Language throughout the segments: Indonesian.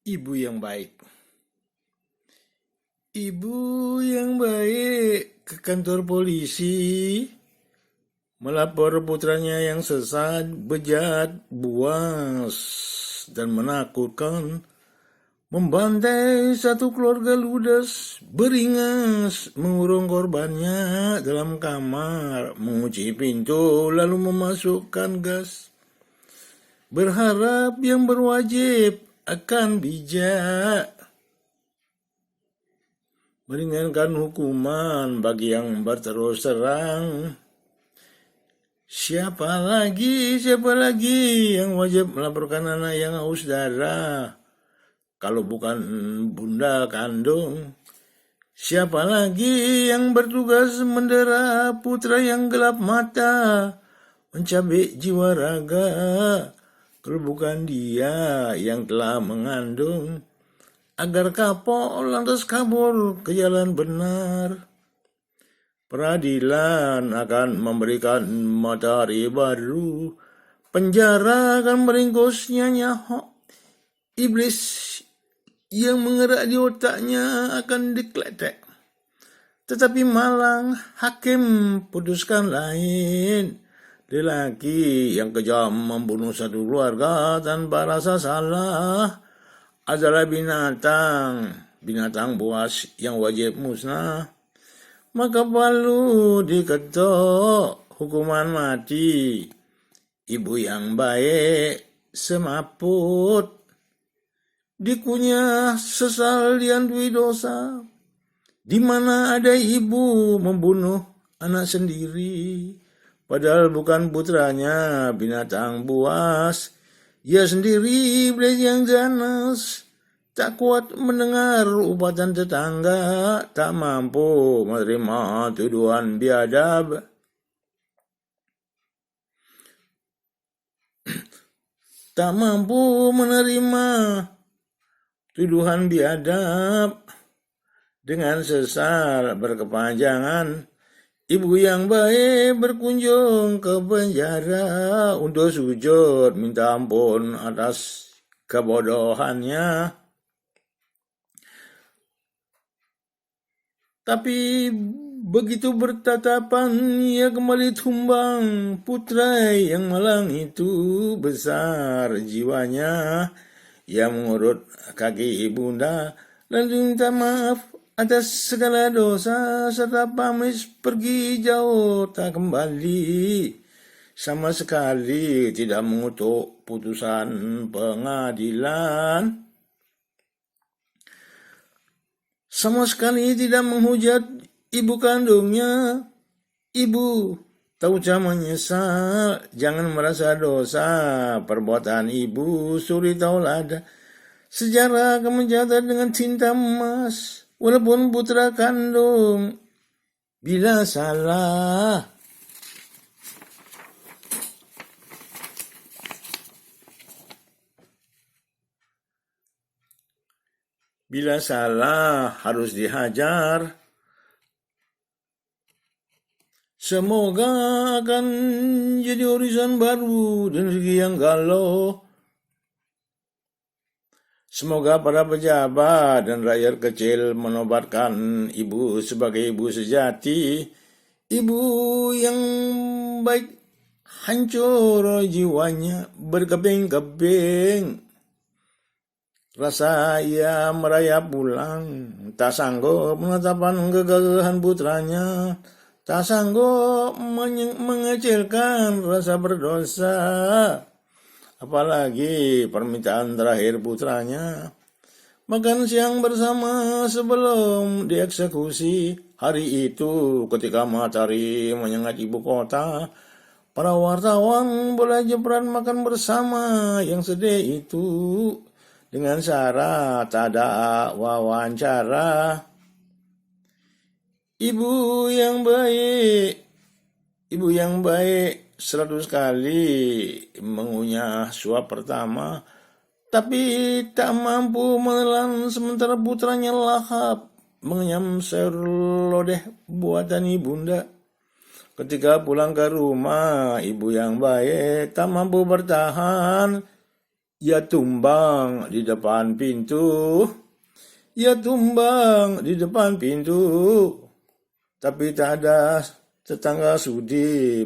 Ibu yang baik. Ibu yang baik ke kantor polisi melapor putranya yang sesat, bejat, buas, dan menakutkan membantai satu keluarga ludes, beringas, mengurung korbannya dalam kamar, mengunci pintu, lalu memasukkan gas. Berharap yang berwajib akan bijak meringankan hukuman bagi yang berterus terang. Siapa lagi yang wajib melaporkan anak yang haus darah kalau bukan bunda kandung? Siapa lagi yang bertugas mendera putra yang gelap mata, mencabik jiwa raga kalau bukan dia yang telah mengandung? Agar kapok lantas kabur ke jalan benar. Peradilan akan memberikan matahari baru. Penjara akan meringkusnya nyahok. Iblis yang mengerak di otaknya akan dikletek. Tetapi malang hakim putuskan lain. Lelaki yang kejam membunuh satu keluarga tanpa rasa salah adalah binatang buas yang wajib musnah. Maka perlu diketok hukuman mati. Ibu yang baik semaput, dikunyah sesal diantui dosa. Di mana ada ibu membunuh anak sendiri, padahal bukan putranya binatang buas. Ia sendiri iblis yang ganas, tak kuat mendengar umpatan tetangga, tak mampu menerima tuduhan biadab. Tak mampu menerima tuduhan biadab. Dengan sesal berkepanjangan, ibu yang baik berkunjung ke penjara untuk sujud minta ampun atas kebodohannya. Tapi begitu bertatapan ia kembali tumbang. Putra yang malang itu besar jiwanya. Ia mengurut kaki ibunda lalu minta maaf atas segala dosa serta pamit pergi jauh tak kembali. Sama sekali tidak mengutuk putusan pengadilan. Sama sekali tidak menghujat ibu kandungnya. Ibu tak usah menyesal, jangan merasa dosa. Perbuatan ibu suri taulada. Sejarah akan mencatat dengan cinta emas. Walaupun putra kandung bila salah. Bila salah harus dihajar. Semoga akan jadi urusan baru dan rezeki yang galau. Semoga para pejabat dan rakyat kecil menobatkan ibu sebagai ibu sejati. Ibu yang baik hancur jiwanya berkeping-keping. Rasa ia merayap pulang, tak sanggup menetapkan kegagahan putranya. Tak sanggup mengecilkan rasa berdosa. Apalagi permintaan terakhir putranya. Makan siang bersama sebelum dieksekusi. Hari itu ketika matahari menyengat ibu kota, para wartawan boleh jeprat makan bersama yang sedih itu. Dengan syarat tak ada wawancara. Ibu yang baik 100 kali mengunyah suap pertama, tapi tak mampu menelan sementara putranya lahap mengenyam sayur lodeh buatan ibunda. Ketika pulang ke rumah, ibu yang baik tak mampu bertahan. ia tumbang di depan pintu. Ia tumbang di depan pintu, tapi tak ada tetangga sudi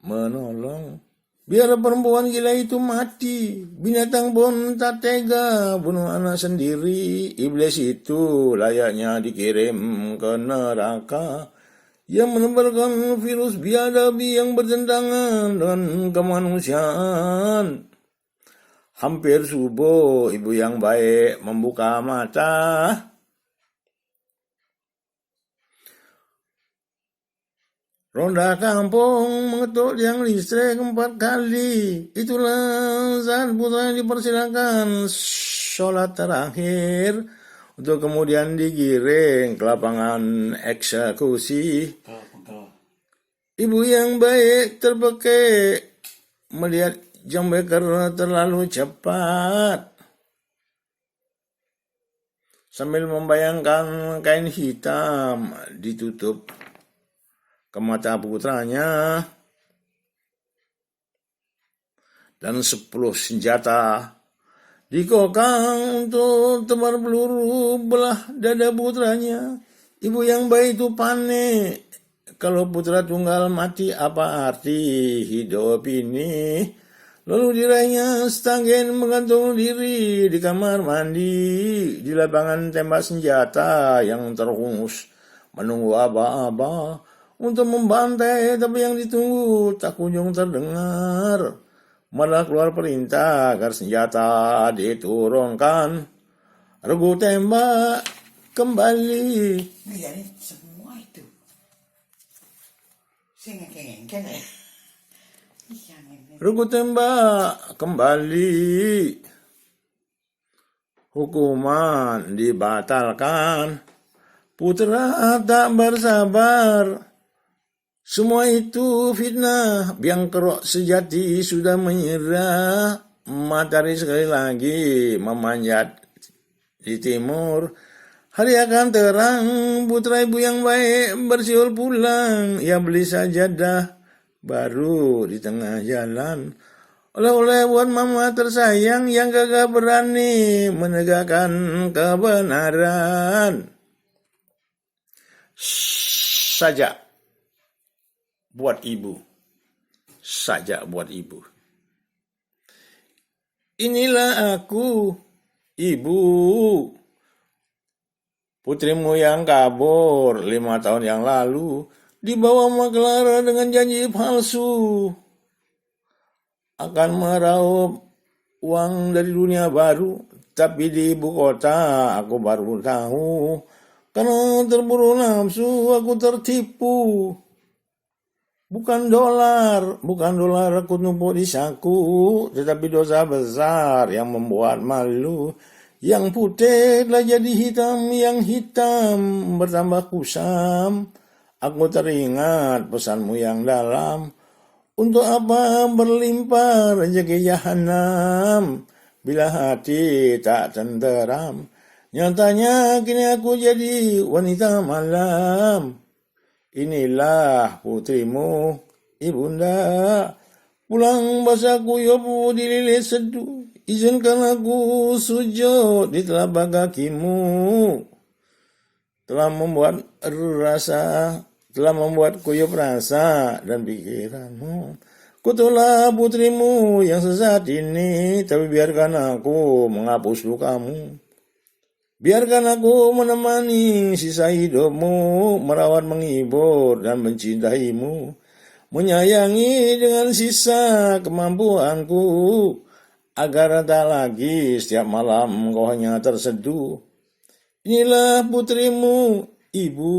menolong. Biar perempuan gila itu mati, binatang pun tak tega bunuh anak sendiri. Iblis itu layaknya dikirim ke neraka, yang menebarkan virus biadabi yang bertentangan dengan kemanusiaan. Hampir subuh, ibu yang baik membuka mata. Ronda kampung mengetuk tiang listrik 4 kali. Itulah saat putra yang dipersilakan sholat terakhir untuk kemudian digiring ke lapangan eksekusi. Ibu yang baik terpekik melihat jam beker terlalu cepat. Sambil membayangkan kain hitam ditutup ke mata putranya, dan 10 senjata dikokang untuk tebar peluru belah dada putranya. Ibu yang baik itu panik. Kalau putra tunggal mati, apa arti hidup ini? Lalu diraihnya Stagen menggantung diri di kamar mandi, di lapangan tembak senjata yang terhunus, menunggu aba-aba untuk membantai, tapi yang ditunggu tak kunjung terdengar. Malah keluar perintah agar senjata diturunkan. Regu tembak kembali. Jadi semua itu. Saya ngengkeng ya. Regu tembak kembali. Hukuman dibatalkan. Putra tak bersabar. Semua itu fitnah. Biang kerok sejati sudah menyerah. Matahari sekali lagi memanjat di timur. Hari akan terang. Putra ibu yang baik bersiul pulang. Ia beli sajadah baru di tengah jalan. Oleh-oleh buat mama tersayang yang gagah berani menegakkan kebenaran. Saja buat ibu. Saja buat ibu. Inilah aku, ibu. Putrimu yang kabur 5 tahun yang lalu dibawa Maklara dengan janji palsu akan meraup uang dari dunia baru. Tapi di ibu kota aku baru tahu, karena terburu nafsu aku tertipu. Bukan dolar aku numpuk di saku, tetapi dosa besar yang membuat malu. Yang putih telah jadi hitam, yang hitam bertambah kusam. Aku teringat pesanmu yang dalam, untuk apa berlimpah rezeki jahanam bila hati tak tenteram. Nyatanya kini aku jadi wanita malam. Inilah putrimu, ibunda. Pulang basah kuyup dililit seduh. Izinkan aku sujud di telapak kakimu. Telah membuat kuyup rasa dan pikiranmu. Kutulah putrimu yang sesat ini, tapi biarkan aku menghapus lukamu. Biarkan aku menemani sisa hidupmu, merawat, menghibur, dan mencintaimu. Menyayangi dengan sisa kemampuanku, agar tak lagi setiap malam kau hanya terseduh. Inilah putrimu, ibu.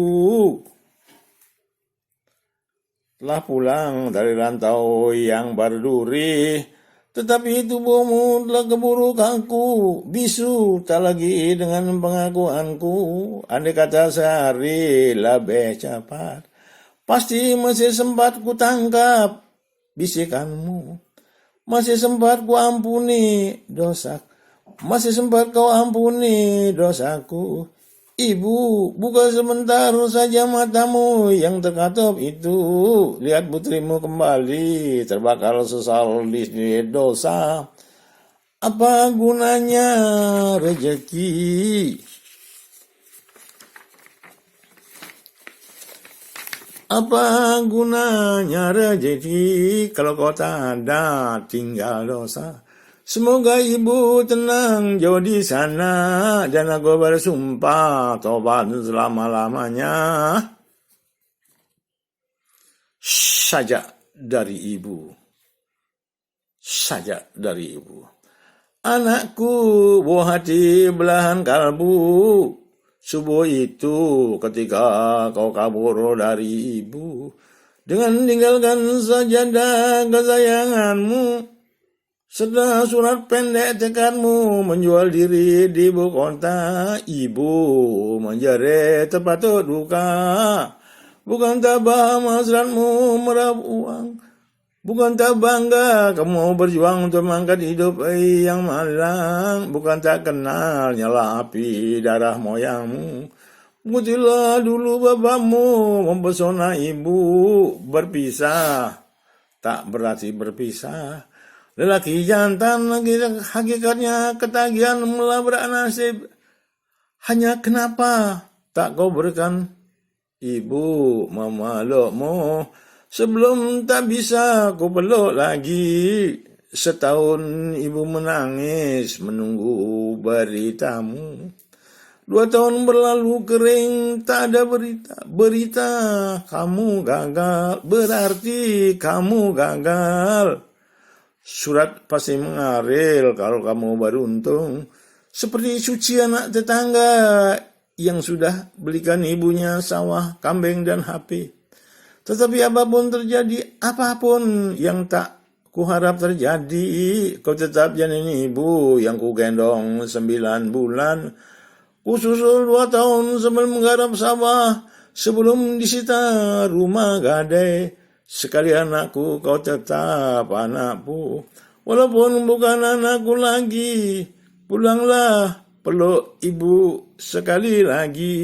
Telah pulang dari rantau yang berduri, tetapi tubuhmu telah keburu kaku, bisu tak lagi dengan pengakuanku. Andai kata sehari lebih cepat, pasti masih sempat ku tangkap bisikanmu. Masih sempat ku ampuni dosa, masih sempat kau ampuni dosaku. Ibu, buka sebentar saja matamu yang terkatup itu. Lihat putrimu kembali terbakar sesal di dosa. Apa gunanya rezeki? Apa gunanya rezeki kalau kau tak ada tinggal dosa? Semoga ibu tenang jauh di sana dan aku bersumpah tobat selama-lamanya. Saja dari ibu. Saja dari ibu. Anakku, buah hati belahan kalbu. Subuh itu ketika kau kabur dari ibu, dengan tinggalkan sajadah kesayanganmu, serta surat pendek tekadmu menjual diri di ibu kota, ibu menjerit terpatut duka. Bukan tabah hasratmu meraup uang, bukan tak bangga kamu berjuang untuk mengangkat hidup yang malang. Bukan tak kenal nyala api darah moyangmu. Mutilah dulu bapakmu mempesona ibu. Berpisah tak berarti berpisah. Lelaki jantan hakikatnya ketagihan melabrak nasib. Hanya kenapa tak kau berikan ibu memelukmu? Sebelum tak bisa ku peluk lagi. Setahun ibu menangis menunggu beritamu. 2 tahun berlalu kering tak ada berita. Berita kamu gagal, berarti kamu gagal. Surat pasti mengaril kalau kamu beruntung. Seperti suci anak tetangga yang sudah belikan ibunya sawah, kambing dan HP. Tetapi apapun terjadi, apapun yang tak kuharap terjadi, kau tetap janin ibu yang ku gendong 9 bulan. Ku susul 2 tahun sambil menggarap sawah, sebelum disita rumah gadai. Sekali anakku, kau tetap anakku. Walaupun bukan anakku lagi, pulanglah peluk ibu sekali lagi.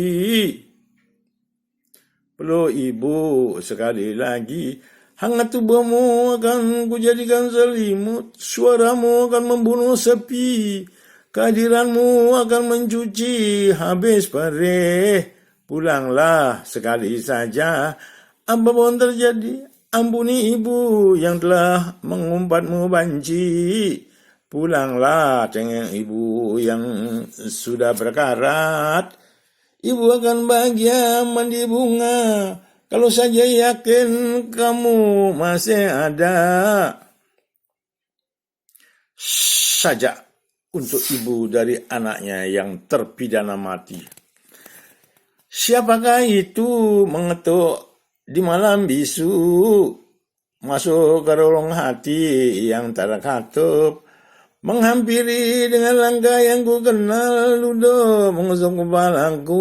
Peluk ibu sekali lagi. Hangat tubuhmu akan kujadikan selimut. Suaramu akan membunuh sepi. Kehadiranmu akan mencuci habis perih. Pulanglah sekali saja. Apapun terjadi, ampuni ibu yang telah mengumpatmu banci. Pulanglah cengeng ibu yang sudah berkarat. Ibu akan bahagia mandi bunga kalau saja yakin kamu masih ada. Saja untuk ibu dari anaknya yang terpidana mati. Siapakah itu mengetuk di malam bisu, masuk ke relung hati yang tak terkatup, menghampiri dengan langkah yang ku kenal, ludah mengusung kepalaku.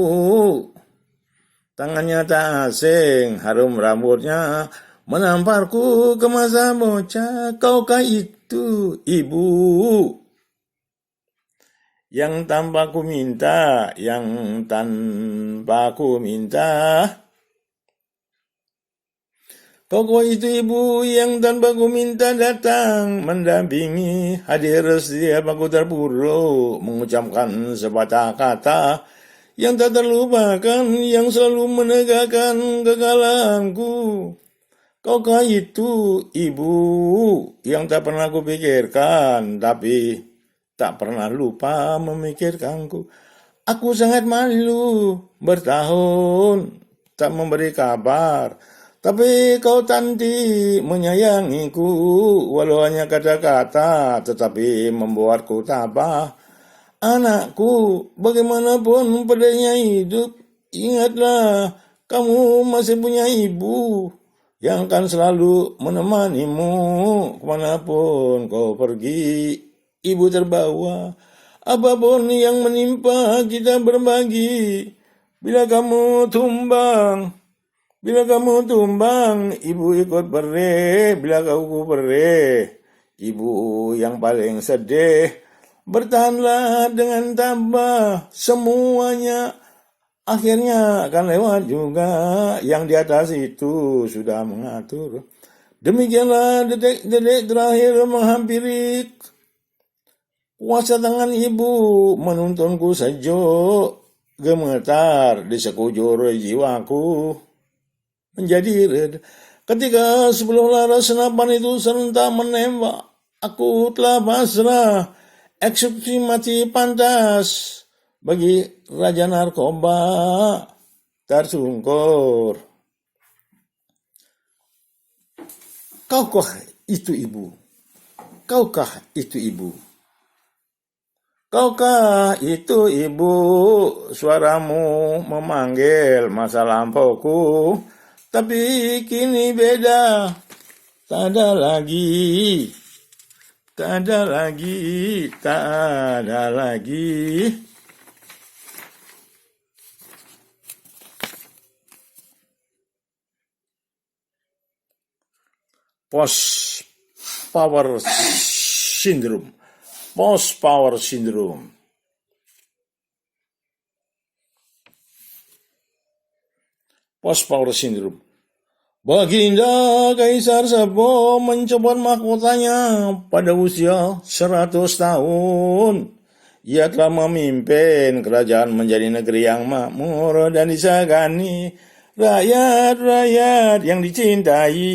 Tangannya tak asing, harum rambutnya menamparku ke masa bocah. Kaukah itu ibu yang tanpa ku minta, yang tanpa ku minta? Kau itu ibu yang tanpa ku minta datang mendampingi, hadir setiap aku terpuruk, mengucapkan sepatah kata yang tak terlupakan, yang selalu menegakkan kekalahanku. Kaukah itu ibu yang tak pernah ku pikirkan, tapi tak pernah lupa memikirkanku. Aku sangat malu bertahun tak memberi kabar, tapi kau tanti menyayangiku, walau hanya kata-kata, tetapi membuatku tabah. Anakku, bagaimanapun pedihnya hidup, ingatlah kamu masih punya ibu yang akan selalu menemanimu kemanapun kau pergi. Ibu terbawa, apapun yang menimpa kita berbagi. Bila kamu tumbang, ibu ikut perih. Bila kau perih, ibu yang paling sedih. Bertahanlah dengan tabah, semuanya akhirnya akan lewat juga. Yang di atas itu sudah mengatur. Demikianlah detik-detik terakhir menghampiri Kuasa tangan ibu menuntunku sejuk, gemetar di sekujur jiwaku menjadi reda. Ketika 10 laras senapan itu serentak menembak, aku telah pasrah, eksekusi mati pantas bagi raja narkoba tersungkur. Kaukah itu ibu? Kaukah itu ibu? Kaukah itu ibu? Suaramu memanggil masa lampauku, tapi kini beda. Tak ada lagi, tak ada lagi, tak ada lagi. Post power syndrome. Post power syndrome. Post power syndrome. Baginda Kaisar Sepo mencopot mahkotanya pada usia 100 tahun. Ia telah memimpin kerajaan menjadi negeri yang makmur dan disegani rakyat-rakyat yang dicintai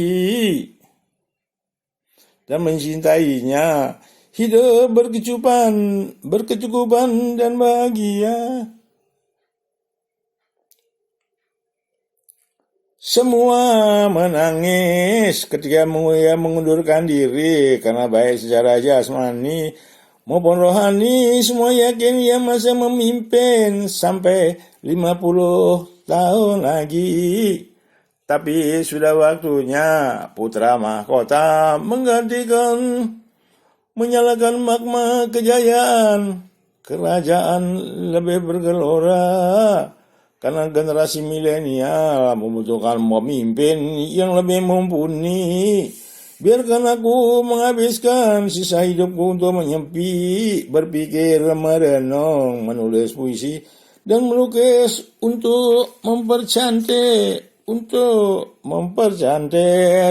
dan mencintainya hidup berkecukupan dan bahagia. Semua menangis ketika ia mengundurkan diri karena baik secara jasmani maupun rohani. Semua yakin ia masih memimpin sampai 50 tahun lagi. Tapi sudah waktunya putra mahkota menyalakan magma kejayaan. Kerajaan lebih bergelora karena generasi milenial membutuhkan pemimpin yang lebih mumpuni. Biarkan aku menghabiskan sisa hidupku untuk menyepi, berpikir, merenung, menulis puisi, dan melukis untuk mempercantik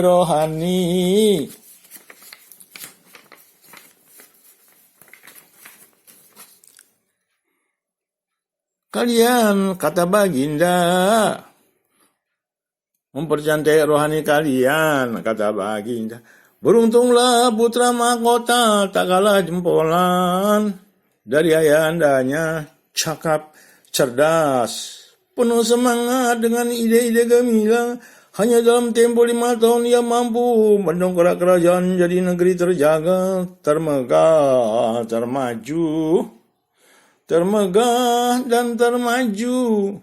rohani. Kalian, kata Baginda, mempercantik rohani kalian, kata Baginda. Beruntunglah putra mahkota tak kalah jempolan dari ayahandanya, cakap, cerdas, penuh semangat dengan ide-ide gemilang. Hanya dalam tempo 5 tahun ia mampu mendongkrak kerajaan jadi negeri terjaga, termegah dan termaju.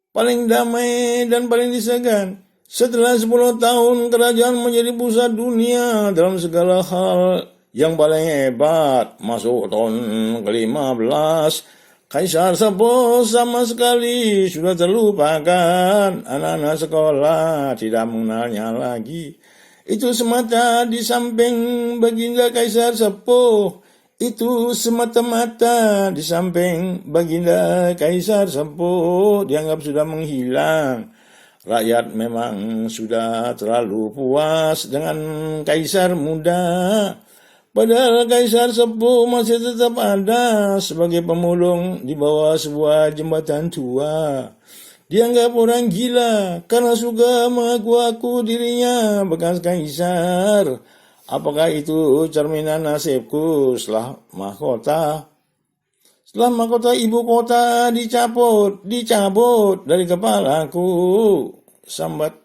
Paling damai dan paling disegan. Setelah 10 tahun kerajaan menjadi pusat dunia dalam segala hal. Yang paling hebat masuk tahun ke-15. Kaisar Sepo sama sekali sudah terlupakan. Anak-anak sekolah tidak mengenalnya lagi. Itu semata di samping Baginda Kaisar Sepo. Itu semata-mata di samping Baginda Kaisar Sepo dianggap sudah menghilang. Rakyat memang sudah terlalu puas dengan Kaisar muda. Padahal Kaisar Sepo masih tetap ada sebagai pemulung di bawah sebuah jembatan tua. Dianggap orang gila karena suka mengaku-aku dirinya bekas kaisar. Apakah itu cerminan nasibku setelah mahkota ibu kota dicabut dari kepalaku. Sambat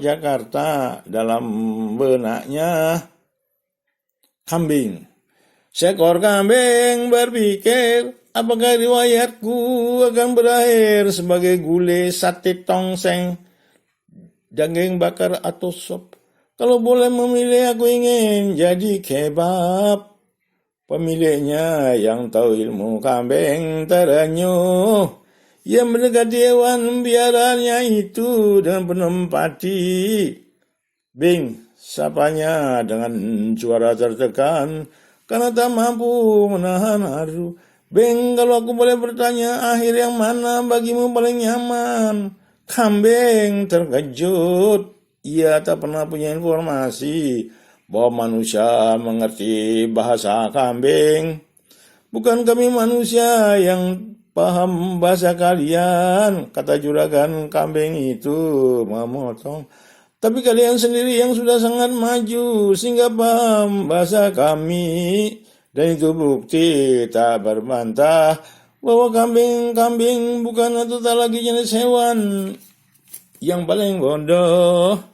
Jakarta dalam benaknya kambing. Seekor kambing berpikir, apakah riwayatku akan berakhir sebagai gulai, sate tongseng, daging bakar atau sop? Kalau boleh memilih, aku ingin jadi kebab. Pemiliknya yang tahu ilmu kambing terenyuh. Ia mendekati hewan biaranya itu dengan penuh empati. Bing, sapanya dengan suara tertekan karena tak mampu menahan haru. Bing, kalau aku boleh bertanya, akhir yang mana bagimu paling nyaman? Kambing terkejut. Ia tak pernah punya informasi bahwa manusia mengerti bahasa kambing. Bukan kami manusia yang paham bahasa kalian, kata juragan kambing itu memotong. Tapi kalian sendiri yang sudah sangat maju sehingga paham bahasa kami. Dan itu bukti tak berbantah bahwa kambing-kambing bukan atau tak lagi jenis hewan yang paling bodoh.